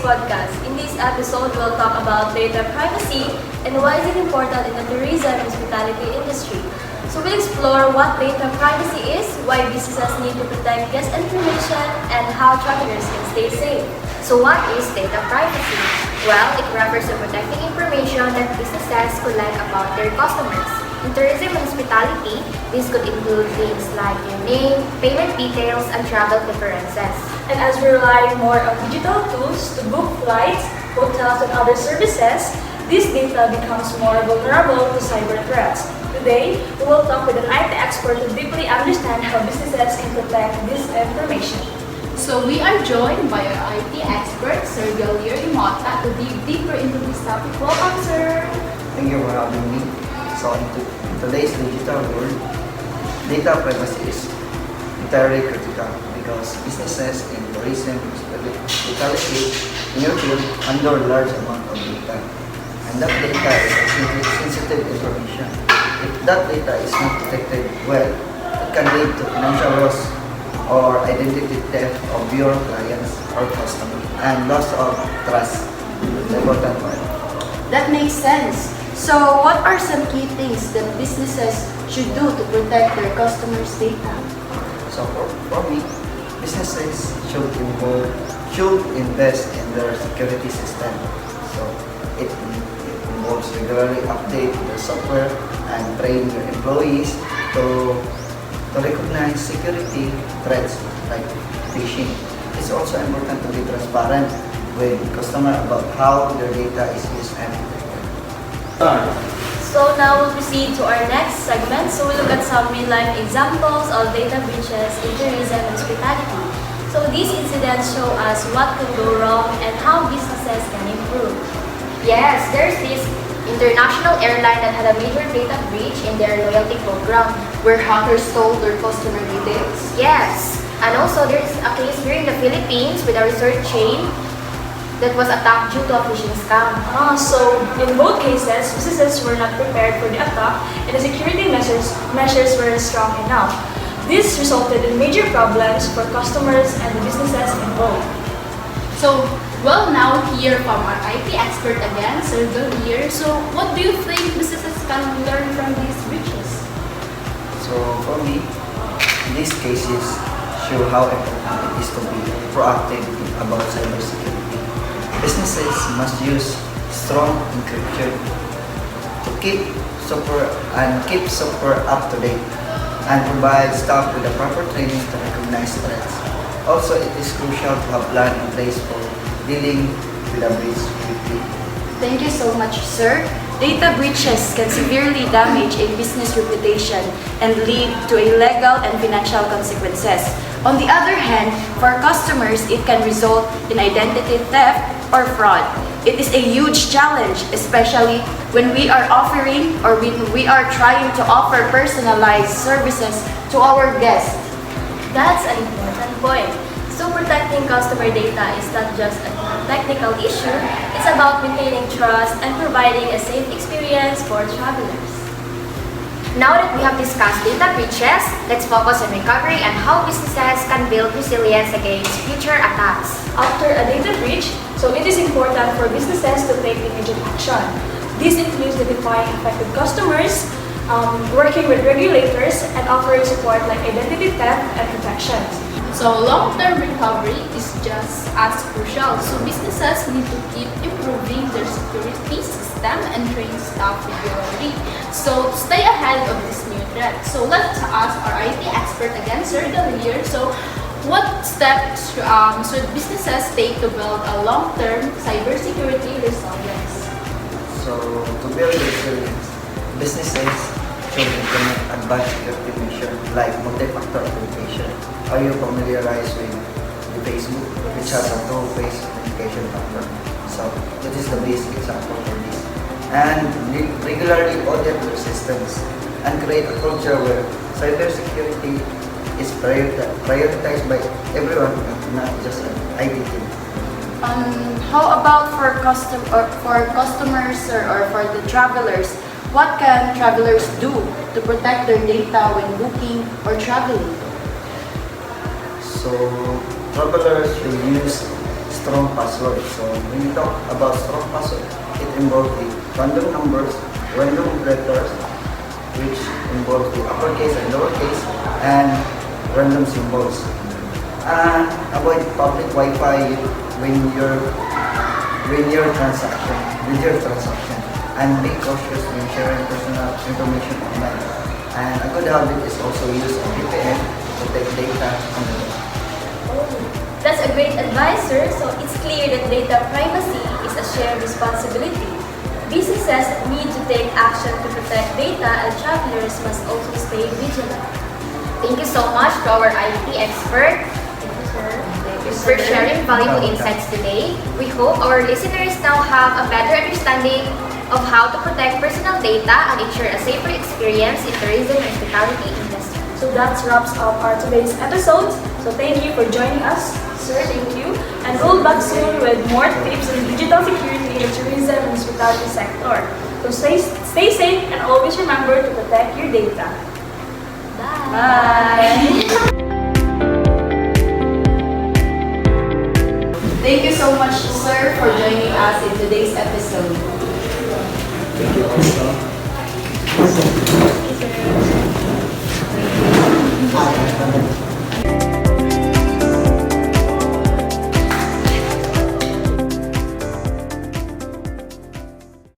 podcast. In this episode, we'll talk about data privacy and why is it important in the tourism and hospitality industry. So we'll explore what data privacy is, why businesses need to protect guest information, and how travelers can stay safe. So what is data privacy? Well, it refers to protecting information that businesses collect about their customers. In tourism and hospitality, this could include things like your name, payment details, and travel preferences. And as we rely more on digital tools to book flights, hotels, and other services, this data becomes more vulnerable to cyber threats. Today, we will talk with an IT expert to deeply understand how businesses can protect this information. So we are joined by our IT expert, Sir Galir Imota, to dig deeper into this topic. Welcome, sir! Thank you for having me. So in today's digital world, data privacy is entirely critical because businesses in tourism, hospitality, in your field handle large amount of data. And that data is sensitive information. If that data is not protected well, it can lead to financial loss or identity theft of your clients or customers and loss of trust. The important part. That makes sense. So, what are some key things that businesses should do to protect their customers' data? So for me, businesses should invest in their security system. So it involves regularly update their software and train their employees to recognize security threats like phishing. It's also important to be transparent with customers about how their data is used and protected. So now we'll proceed to our next segment. So we'll look at some real-life examples of data breaches in tourism and hospitality. So these incidents show us what can go wrong and how businesses can improve. Yes, there's this international airline that had a major data breach in their loyalty program. Where hackers stole their customer details? Yes, and also there's a case here in the Philippines with a resort chain that was attacked due to a phishing scam. So in both cases, businesses were not prepared for the attack and the security measures weren't strong enough. This resulted in major problems for customers and the businesses involved. So we'll now hear from our IT expert again, Sir Galir. So what do you think businesses can learn from these breaches? So for me, these cases show how important it is to be proactive about cybersecurity. Businesses must use strong encryption to keep software up to date and provide staff with the proper training to recognize threats. Also, it is crucial to have plan in place for dealing with a breach quickly. Thank you so much, sir. Data breaches can severely damage a business reputation and lead to a legal and financial consequences. On the other hand, for customers, it can result in identity theft or fraud. It is a huge challenge, especially when we are offering or when we are trying to offer personalized services to our guests. That's an important point. So protecting customer data is not just a technical issue, it's about maintaining trust and providing a safe experience for travelers. Now that we have discussed data breaches, let's focus on recovery and how businesses can build resilience against future attacks. After a data breach, so it is important for businesses to take immediate action. This includes identifying affected customers, working with regulators, and offering support like identity theft and protections. So long-term recovery is just as crucial. So businesses need to keep improving their security system and train staff regularly. So to stay ahead of this new threat. So let's ask our IT expert again, Sir Galir. So what steps should businesses take to build a long-term cybersecurity resilience? So to build resilience, businesses should implement advanced security measures like multi-factor authentication. Are you familiarized with the Facebook, which has a two-phase authentication factor? So that is the basic example for this. And regularly audit your systems and create a culture where cybersecurity is prioritized by everyone, not just an IT team. How about for customers or for the travelers? What can travelers do to protect their data when booking or traveling? So travelers should use strong password. So when you talk about strong password, it involves the random numbers, random letters, which involves the uppercase and lowercase, and random symbols. And avoid public Wi-Fi when your transaction, with your transaction, and be cautious when sharing personal information online. And a good habit is also use a VPN to protect data on the web. Oh, that's a great advice, sir. So it's clear that data privacy is a shared responsibility. Businesses need to take action to protect data, and travelers must also stay vigilant. Thank you so much to our IT expert. Thank you, sir. For sharing valuable insights today. We hope our listeners now have a better understanding of how to protect personal data and ensure a safer experience in tourism and hospitality industry. So that wraps up our today's episode. So thank you for joining us, sir. Thank you. And we'll back soon with more tips on digital security in the tourism and hospitality sector. So stay safe and always remember to protect your data. Bye. Thank you so much, sir, for joining us in today's episode. Thank you also. Thank you, sir.